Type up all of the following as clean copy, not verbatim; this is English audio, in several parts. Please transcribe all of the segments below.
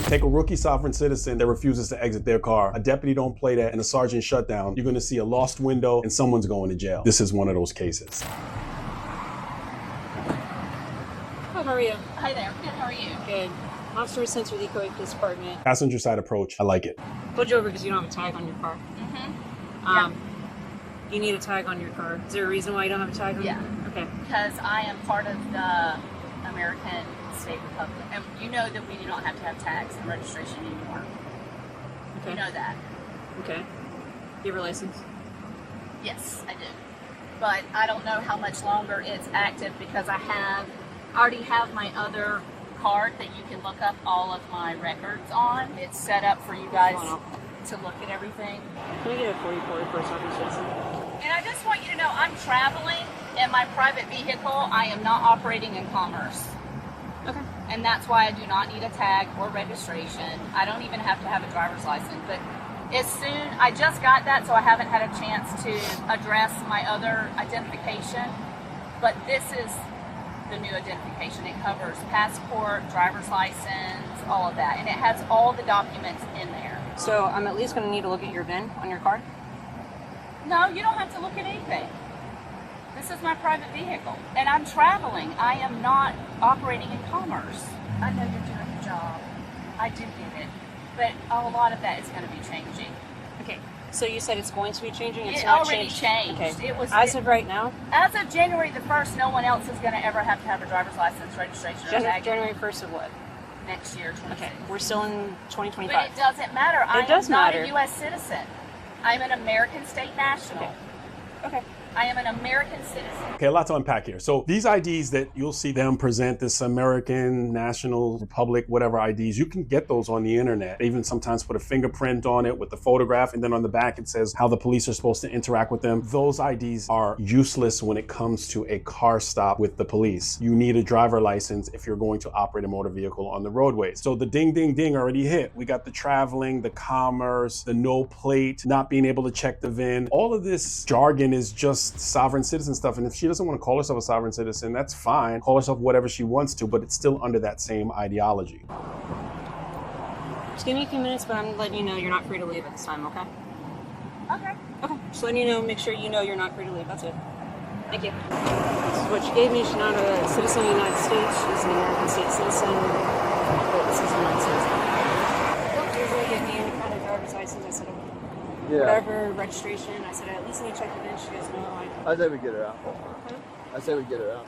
Take a rookie sovereign citizen that refuses to exit their car, a deputy don't play that, and a sergeant shut down. You're gonna see a lost window and someone's going to jail. This is one of those cases. How are you? Hi there. Good. How are you? Good. Officer was sent to the Eco Police Department. Passenger side approach. I like it. Pulled you over because you don't have a tag on your car. Yeah. You need a tag on your car. Is there a reason why you don't have a tag on Yeah. your car? Okay. Because I am part of the American State Republic. And you know that we do not have to have tags and registration anymore. Okay. You know that. Okay. You have a license? Yes, I do. But I don't know how much longer it's active because I already have my other card that you can look up all of my records on. It's set up for you guys to look at everything. Can I get a 44 for a sovereign citizen? And I just want you to know I'm traveling in my private vehicle. I am not operating in commerce. Okay. And that's why I do not need a tag or registration. I don't even have to have a driver's license. But I just got that, so I haven't had a chance to address my other identification. But this is the new identification. It covers passport, driver's license, all of that. And it has all the documents in there. So I'm at least going to need to look at your VIN on your car? No, you don't have to look at anything. This is my private vehicle. And I'm traveling. I am not operating in commerce. I know you're doing your job. I do get it. But a lot of that is going to be changing. Okay. So you said it's going to be changing? It's It not already changed. Okay. As of right now? As of January the 1st, no one else is going to ever have to have a driver's license, registration, or tag. January 1st of what? Next year, 26. Okay. We're still in 2025. But it doesn't matter. I does am not matter. a U.S. citizen. I'm an American state national. Okay. I am an American citizen. Okay, a lot to unpack here. So these IDs that you'll see them present, this American National Republic, whatever IDs, you can get those on the internet. They even sometimes put a fingerprint on it with the photograph, and then on the back it says how the police are supposed to interact with them. Those IDs are useless when it comes to a car stop with the police. You need a driver license if you're going to operate a motor vehicle on the roadways. So the ding, ding, ding already hit. We got the traveling, the commerce, the no plate, not being able to check the VIN. All of this jargon is just sovereign citizen stuff, and if she doesn't want to call herself a sovereign citizen, that's fine. Call herself whatever she wants to, but it's still under that same ideology. Just give me a few minutes, but I'm letting you know you're not free to leave at this time, okay? Okay. Okay. Just letting you know, make sure you know you're not free to leave. That's it. Thank you. This is what she gave me. She's not a citizen of the United States. She's an American state citizen. But this is a United States. Don't usually get me any kind of driver's license. I said, whatever, registration. I said, I at least need to check the VIN. She goes, no, I say we get her out. Okay. I say we get her out.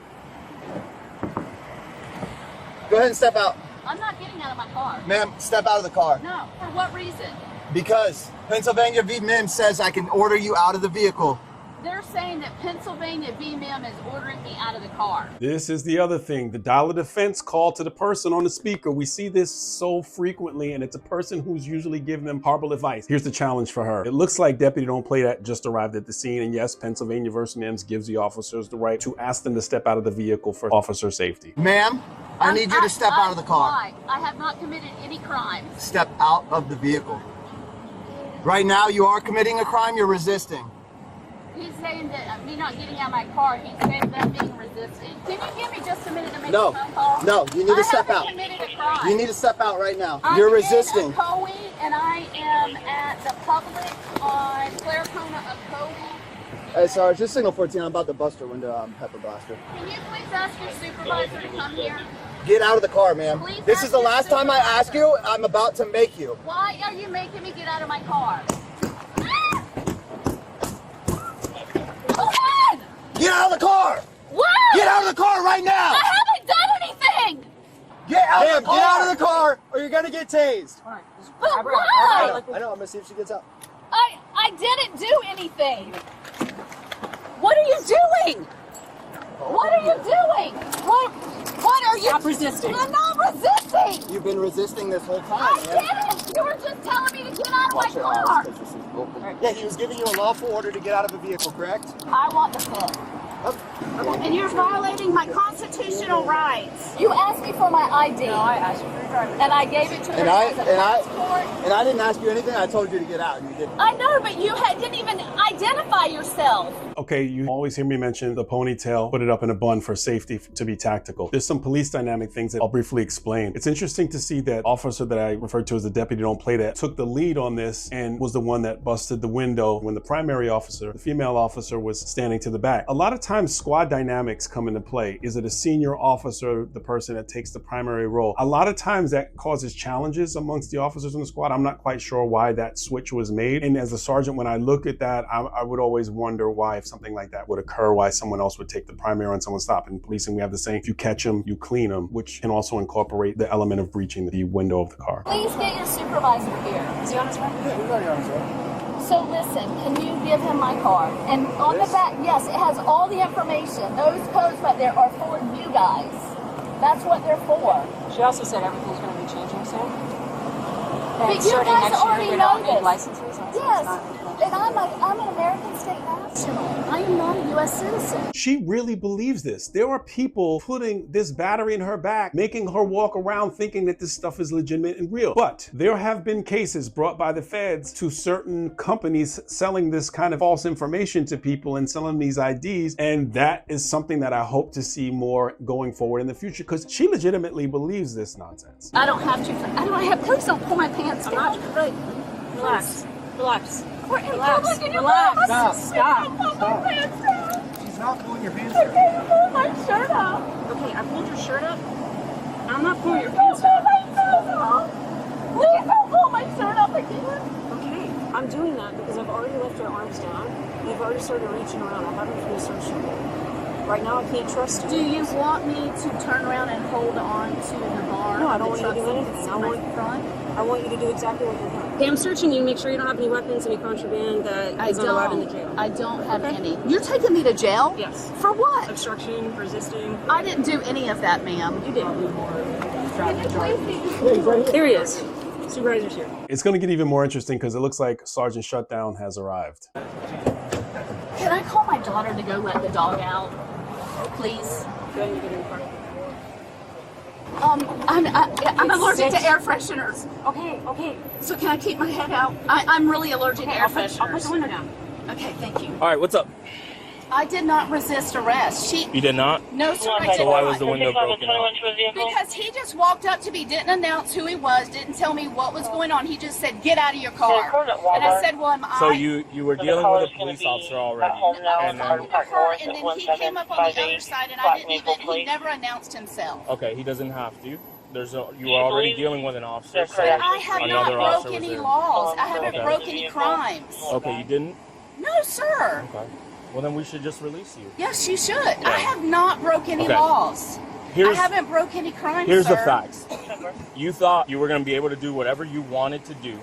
Go ahead and step out. I'm not getting out of my car. Ma'am, step out of the car. No. For what reason? Because Pennsylvania v. MIM says I can order you out of the vehicle. They're saying that Pennsylvania VMM is ordering me out of the car. This is the other thing, the dial of defense call to the person on the speaker. We see this so frequently, and it's a person who's usually giving them horrible advice. Here's the challenge for her. It looks like Deputy Don't Play That just arrived at the scene, and yes, Pennsylvania v. MIMS gives the officers the right to ask them to step out of the vehicle for officer safety. Ma'am, I need you to step out of the car. Why? I have not committed any crimes. Step out of the vehicle. Right now, you are committing a crime. You're resisting. He's saying that me not getting out of my car, he's saying that I'm being resisting. Can you give me just a minute to make No. a phone call? No, you need to step out. I haven't committed a crime. You need to step out right now. I'm You're in resisting. Ocoee, and I am at the Public on Claricona, Ocoee. Hey, sorry, just signal 14. I'm about to bust her window pepper blaster. Can you please ask your supervisor to come here? Get out of the car, ma'am. Please This ask is the your last time I ask you. I'm about to make you. Why are you making me get out of my car? Get out of the car! What? Get out of the car right now! I haven't done anything! Get out of the car! Get out of the car, or you're gonna get tased. All right. Just But grab her out. why? Grab her out. I know. I'm gonna see if she gets out. I didn't do anything! What are you doing? What are you doing? What are you? Stop resisting. I'm not resisting! You've been resisting this whole time. I didn't! You were just telling me to get out of Watch my your car! eyes, 'cause this is open. Yeah, he was giving you a lawful order to get out of the vehicle, correct? I want the pit. Oh, And you're violating my constitutional rights. You asked me for my ID. No, I asked you for your driver's license. And I gave it to her And as a passport. I didn't ask you anything. I told you to get out, and you didn't. I know, but you didn't even identify yourself. Okay, you always hear me mention the ponytail, put it up in a bun for safety to be tactical. There's some police dynamic things that I'll briefly explain. It's interesting to see that officer that I referred to as the deputy don't play that took the lead on this and was the one that busted the window when the primary officer, the female officer, was standing to the back. A lot of times squad dynamics come into play. Is it a senior officer, the person that takes the primary role? A lot of times that causes challenges amongst the officers in the squad. I'm not quite sure why that switch was made. And as a sergeant, when I look at that, I would always wonder why, if something like that would occur, why someone else would take the primary and someone stop. In policing, we have the saying, if you catch them, you clean them, which can also incorporate the element of breaching the window of the car. Please get your supervisor here. Is he on his way? Yeah, we're already on his way. So listen, can you give him my card? And on the back, yes, it has all the information. Those codes right there are for you guys. That's what they're for. She also said everything's going to be changing soon. But And you starting guys next year, already we know don't need this. licenses. That's Yes, not- and I'm an American state national. I am not a U.S. citizen. She really believes this. There are people putting this battery in her back, making her walk around thinking that this stuff is legitimate and real. But there have been cases brought by the feds to certain companies selling this kind of false information to people and selling these IDs. And that is something that I hope to see more going forward in the future, because she legitimately believes this nonsense. I don't have to. Please don't pull my pants I'm down. not right. Relax. Relax. We're in Relax. public and you're Relax. Stop. Stop. Pull my pants down. She's not pulling your pants Okay, down. pull my shirt up. Okay, I pulled your shirt up. I'm not pulling your Pull pants up. my shirt up. Please don't pull my shirt up again. Okay, I'm doing that because I've already left your arms down. You've already started reaching around. I haven't finished searching you. Right now, I can't trust you. Do you want me to turn around and hold on to the bar? No, I of don't the want you to truck do so you anything. can see I my want- front? I want you to do exactly what you're doing. Okay, I'm searching you. Make sure you don't have any weapons, any contraband that isn't allowed in the jail. I don't have Okay. any. You're taking me to jail? Yes. For what? Obstruction, resisting. I didn't do any of that, ma'am. You did. Can you please There he is. Supervisor's here. It's going to get even more interesting because it looks like Sergeant Shutdown has arrived. Can I call my daughter to go let the dog out? Please. Go ahead and get in the car. I'm allergic to Sit. air fresheners. Okay. So can I keep my head out? I'm really allergic to air I'll put the fresheners. window down. Okay, thank you. All right, what's up? I did not resist arrest. You did not? No, sir, I did So why not. was the window broken out? Because he just walked up to me, didn't announce who he was, didn't tell me what was going on. He just said, "Get out of your car." And I said, "Well, am I?" So you were dealing with a police officer already, and then And then he came up on the other side, and I didn't even. He never announced himself. okay, he doesn't have to. You were already dealing with an officer. So I have not another officer broke was any there. laws. I haven't Okay. broke any crimes. Okay, you didn't. No, sir. Okay. Well, then we should just release you. Yes, you should. I have not broke any Okay. laws. Here's I haven't broke any crimes, here's sir. the facts. You thought you were going to be able to do whatever you wanted to do,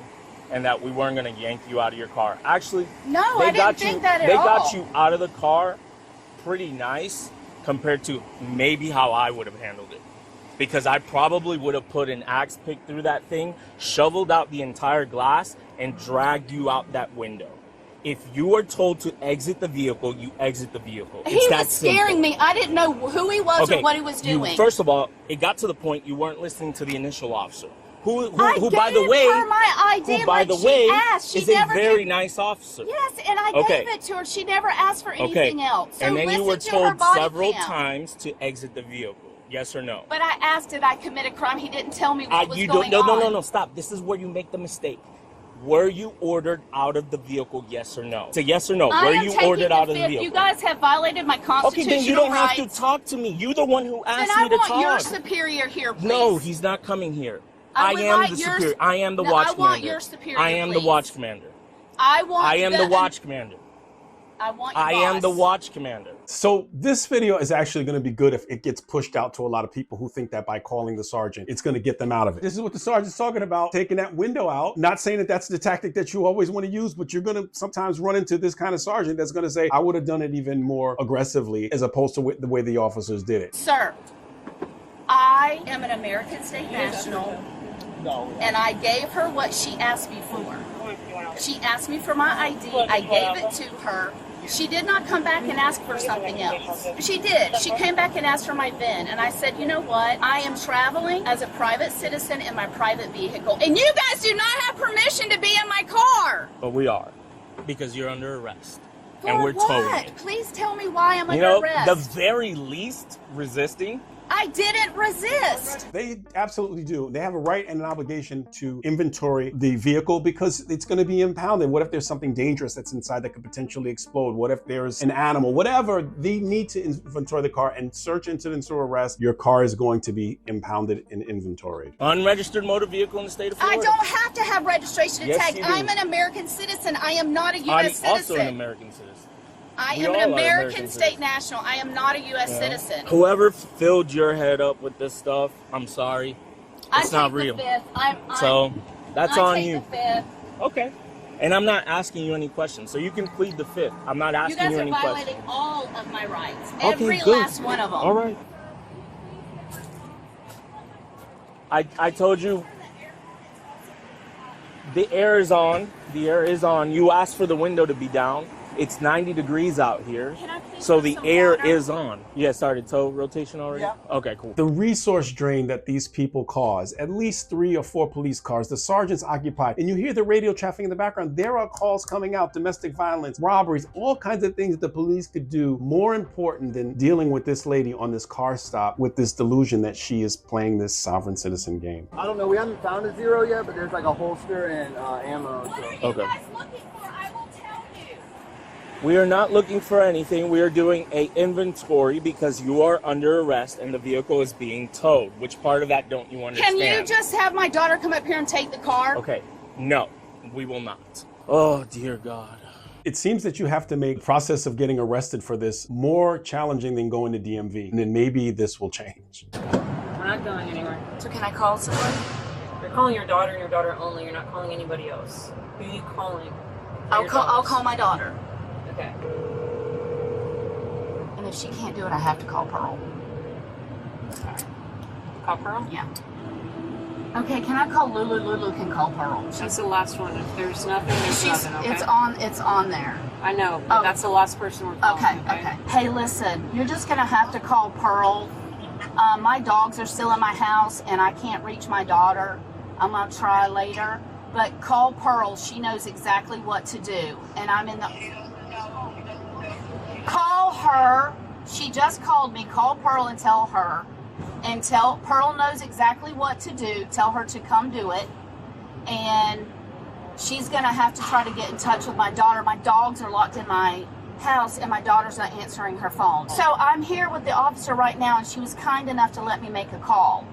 and that we weren't going to yank you out of your car. Actually, No, they I got didn't you. think that at They all. got you out of the car pretty nice compared to maybe how I would have handled it. Because I probably would have put an axe pick through that thing, shoveled out the entire glass, and dragged you out that window. If you are told to exit the vehicle, you exit the vehicle. He It's that was scaring simple. me. I didn't know who he was or what he was doing. First of all, it got to the point you weren't listening to the initial officer, who I by the gave way, her my ID who by like the she way asked. She is a never very did- nice officer. Yes, and I Okay. gave it to her. She never asked for anything else. So and then you listen were to her told body several cam. times to exit the vehicle. Yes or no? But I asked, did I commit a crime? He didn't tell me what was going no, on. no, stop. This is where you make the mistake. Were you ordered out of the vehicle? Yes or no? It's a yes or no. I Were am you taking ordered out of the fifth. vehicle? You guys have violated my Okay, constitutional then you don't rights. have to talk to me. You're the one who Then asked I me to want talk. your superior here, please. No, he's not coming here. I I would am like the your- superior. I am the No, watch I commander. want your superior, I am the please. watch commander. I want. I am the watch commander. I want. Your I am the boss. watch commander. So this video is actually going to be good if it gets pushed out to a lot of people who think that by calling the sergeant, it's going to get them out of it. This is what the sergeant's talking about, taking that window out. Not saying that that's the tactic that you always want to use, but you're going to sometimes run into this kind of sergeant that's going to say, I would have done it even more aggressively as opposed to the way the officers did it. Sir, I am an American state national, and I gave her what she asked me for. She asked me for my ID. I gave it to her. She did not come back and ask for something else. She did. She came back and asked for my VIN, and I said, you know what? I am traveling as a private citizen in my private vehicle, and you guys do not have permission to be in my car. But we are, because you're under arrest. For and we're towing what? it. Please tell me why I'm You under know, arrest. the very least resisting. I didn't resist. They absolutely do. They have a right and an obligation to inventory the vehicle because it's going to be impounded. What if there's something dangerous that's inside that could potentially explode? What if there's an animal? Whatever, they need to inventory the car and search incidents to arrest. Your car is going to be impounded and inventoried. Unregistered motor vehicle in the state of Florida. I don't have to have registration to Yes, tag. you do. I'm an American citizen. I am not a U.S. I'm citizen. also an American citizen. I We am all an are American American state citizens. national. I am not a U.S. citizen. Whoever filled your head up with this stuff, I'm sorry. It's not real. The fifth. So that's I on take you. The fifth. Okay. And I'm not asking you any questions, so you can plead the fifth. I'm not You asking guys you are any violating questions. all of my rights. Okay, Every good. last one of them. All right. I told you the air is on. The air is on. You asked for the window to be down. It's 90 degrees out here. Can I please So have the some air water? is on. Yeah, started toe rotation already? Yeah. Okay, cool. The resource drain that these people cause, at least 3 or 4 police cars, the sergeant's occupied, and you hear the radio traffic in the background. There are calls coming out, domestic violence, robberies, all kinds of things that the police could do more important than dealing with this lady on this car stop with this delusion that she is playing this sovereign citizen game. I don't know. We haven't found a zero yet, but there's like a holster and ammo. What So. are you Okay. guys looking for? I will tell you. We are not looking for anything. We are doing a inventory because you are under arrest and the vehicle is being towed. Which part of that don't you understand? Can you just have my daughter come up here and take the car? Okay. No, we will not. Oh, dear God. It seems that you have to make the process of getting arrested for this more challenging than going to DMV, and then maybe this will change. We're not going anywhere. So can I call someone? You're calling your daughter and your daughter only. You're not calling anybody else. Who are you calling? I'll call my daughter. Okay. And if she can't do it, I have to call Pearl. Call Pearl? Yeah. Okay, can I call Lulu? Lulu can call Pearl. That's the last one. If there's nothing, there's nothing, okay? It's on there. I know, but Oh. that's the last person we're calling. Okay. Hey, listen, you're just gonna have to call Pearl. My dogs are still in my house and I can't reach my daughter. I'm gonna try later, but call Pearl. She knows exactly what to do. And I'm in the... Call her. She just called me. Call Pearl and tell her. And tell Pearl knows exactly what to do. Tell her to come do it. And she's gonna have to try to get in touch with my daughter. My dogs are locked in my house and my daughter's not answering her phone. So I'm here with the officer right now and she was kind enough to let me make a call.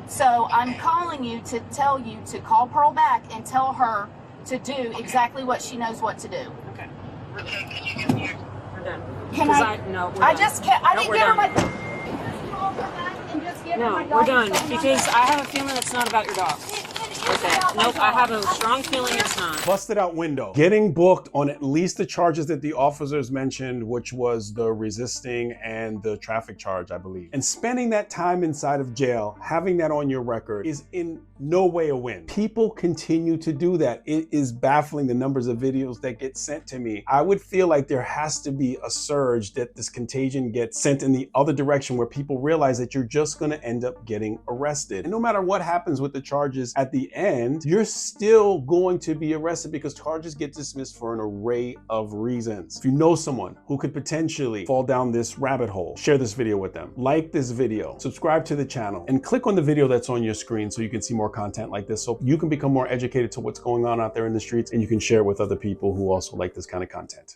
So I'm calling you to tell you to call Pearl back and tell her to do exactly what she knows what to do. Okay. We're done. Can 'Cause I? No, we're I done. just can't. I No, didn't we're give her done. my. Call her back and just give her No, my we're daughter's done phone number. because I have a feeling it's not about your dog. Okay. Nope, I have a strong feeling it's not. Busted out window. Getting booked on at least the charges that the officers mentioned, which was the resisting and the traffic charge, I believe. And spending that time inside of jail, having that on your record, is in no way a win. People continue to do that. It is baffling, the numbers of videos that get sent to me. I would feel like there has to be a surge that this contagion gets sent in the other direction where people realize that you're just gonna end up getting arrested. And no matter what happens with the charges at the end, you're still going to be arrested because charges get dismissed for an array of reasons. If you know someone who could potentially fall down this rabbit hole, share this video with them. Like this video, subscribe to the channel, and click on the video that's on your screen so you can see more content like this, so you can become more educated to what's going on out there in the streets and you can share it with other people who also like this kind of content.